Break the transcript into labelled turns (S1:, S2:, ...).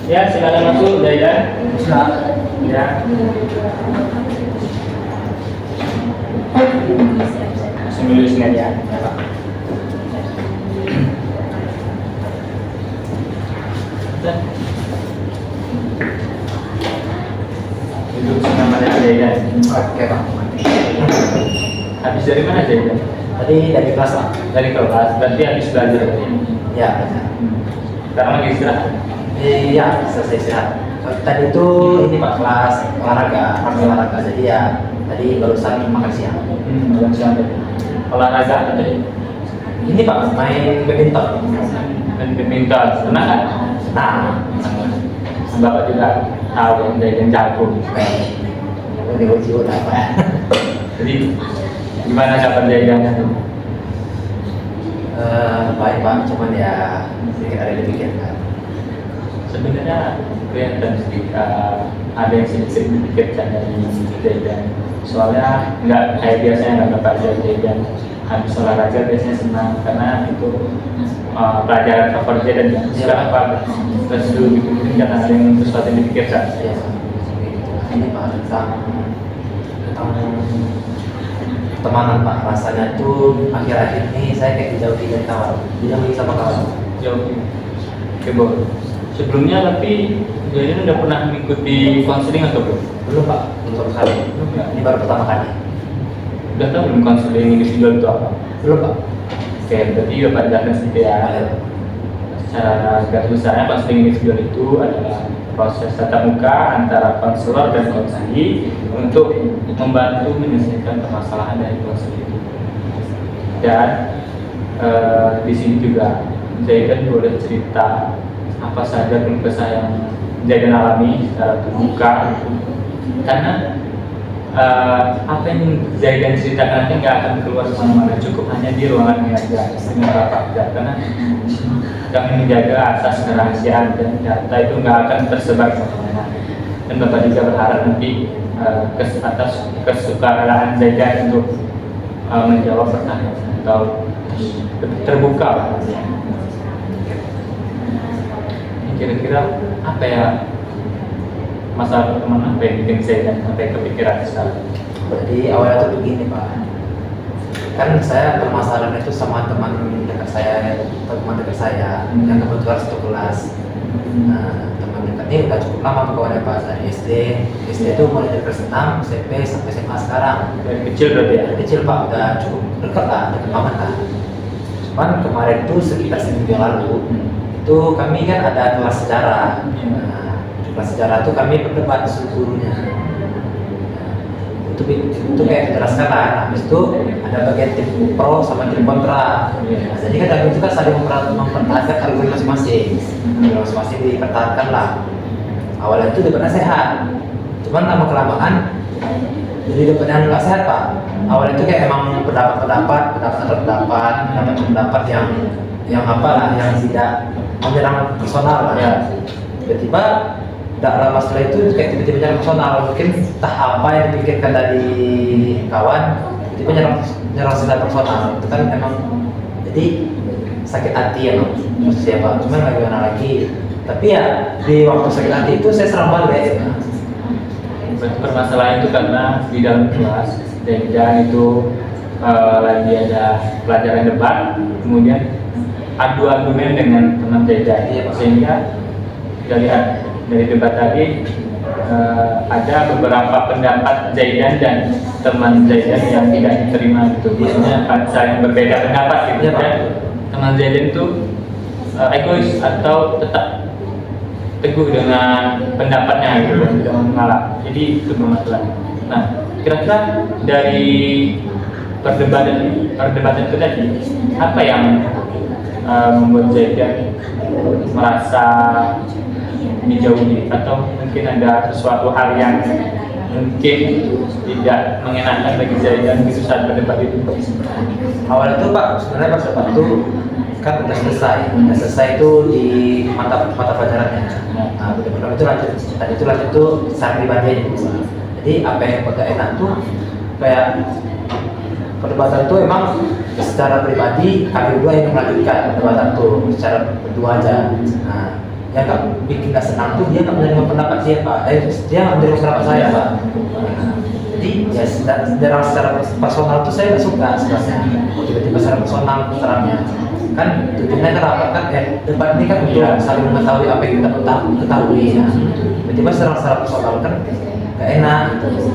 S1: Ya, silakan masuk, Zaidan. Ya. Sembilan Senin ya. Ya, Pak. Duduk namanya Zaidan.
S2: Oke Pak.
S1: Habis dari mana Zaidan?
S2: Tadi dari kelas Pak.
S1: Dari kelas. Berarti habis belajar tadi.
S2: Ya benar.
S1: Sekarang lagi istirahat.
S2: Iya selesai istirahat. Tadi itu ini Pak kelas olahraga. Jadi ya tadi barusan makan siang.
S1: Makan siang tadi. Olahraga apa tadi?
S2: Ini Pak main badminton.
S1: Dan badminton. Senang kan?
S2: Nah,
S1: Bapak juga tahu Zaidan jago.
S2: udah uji udah Pak.
S1: Jadi gimana kabar Zaidan?
S2: Baik Pak, cuman ya sedikit ada dipikirkan.
S1: Sebenarnya kelihatan sedikit ada yang sedikit dipikirkan dari Zaidan. Soalnya nggak kayak biasanya nggak Bapak Zaidan habis olahraga biasanya senang karena itu pelajaran favorit dan suka apa terus dulu dipikirin karena ada yang sesuatu yang dipikirkan.
S2: Ya, ini Pak tentang pertemanan Pak, rasanya tuh akhir-akhir ini saya kayak dijauhi dari kawan, dijauhi sama kawan.
S1: Jauh ke bawah. Sebelumnya tapi Zaidan udah pernah mengikuti konseling atau belum?
S2: Belum Pak, belum sama sekali.
S1: Belum ya?
S2: Ini baru pertama kali.
S1: Udah tahu belum konseling individual itu apa?
S2: Belum Pak.
S1: Oke, berarti Bapak jelaskan sedikit ya. Secara garis besarnya konseling individual itu adalah proses tatap muka antara konselor dan konseli untuk membantu menyelesaikan permasalahan dari konseling itu. Dan di sini juga Zaidan boleh cerita apa saja keluh kesah yang Zaidan alami secara terbuka, karena apa yang Zaidan ceritakan nanti nggak akan keluar kemana-mana, cukup hanya di ruangan ini aja dengan Bapak, karena kami menjaga asas kerahasiaan dan data itu nggak akan tersebar kemana-mana. Dan Bapak juga berharap nanti atas kesukaraan Zaidan untuk menjawab pertanyaan atau terbuka lah. Kira-kira apa ya masalah pertemanan apa yang bikin Zaidan sampai kepikiran sekarang?
S2: Jadi awalnya tuh begini Pak, kan saya permasalahan itu sama teman dekat saya yang kebetulan satu kelas. Nah, teman dekat ini udah cukup lama tuh kawannya Pak, dari SD itu mulai dari kelas 6, SMP sampai SMA sekarang.
S1: Dari kecil berarti ya?
S2: Dari kecil Pak, udah cukup dekat lah, dekat banget kan. Cuman kemarin tuh sekitar seminggu yang lalu itu kami kan ada kelas sejarah. Nah, di kelas sejarah tuh kami berdebat dengan gurunya. Itu kayak jelaskan lah. Habis itu ada bagian tim pro sama tim kontra. Nah, jadi kan kami itu kan saling mempertahankan argumen masing-masing. Masing-masing dipertahankan lah. Awalnya itu debatnya sehat. Cuman lama kelamaan jadi debatnya nggak sehat Pak. Awalnya itu kayak emang pendapat yang apa lah, yang tidak menyerang personal lah.
S1: Ya.
S2: Tiba-tiba tidak lama setelah itu kayak tiba-tiba nyerang personal, mungkin entah apa yang dipikirkan dari kawan, tiba-tiba nyerang secara personal. Itu kan emang jadi sakit hati ya maksudnya Pak. Cuman bagaimana lagi, tapi ya di waktu sakit hati itu saya serang balik.
S1: Permasalahan itu karena di dalam kelas dan itu lagi ada pelajaran debat, kemudian adu argumen dengan teman Zaidan, sehingga dari debat tadi ada beberapa pendapat Zaidan dan teman Zaidan yang tidak diterima gitu, maksudnya saling berbeda pendapat gitu. Dan teman Zaidan itu egois atau tetap teguh dengan pendapatnya gitu, tidak mengalah. Jadi itu bermasalah. Nah, kira-kira dari perdebatan itu tadi, apa yang membuat Zaidan merasa dijauhi, atau mungkin ada sesuatu hal yang mungkin tidak mengenakan bagi Zaidan gitu saat berdebat itu?
S2: Awal itu Pak, sebenarnya pas debat itu kan udah selesai itu di mata pelajarannya. Nah, berdebat itu lanjut tuh secara pribadi aja. Jadi apa yang agak enak tuh kayak perdebatan itu emang secara pribadi kami berdua yang melanjutkan debat tuh secara berdua aja. Nah, yang nggak bikin nggak senang tuh dia nggak menerima pendapat dia Pak, dia nggak menerima pendapat saya Pak. Nah, jadi ya secara personal tuh saya nggak suka sebenarnya. Tiba-tiba secara personal terangnya kan tujuannya kan apa kan debat ini kan untuk saling mengetahui apa yang kita ketahui ya. Tiba-tiba secara personal kan nggak enak gitu.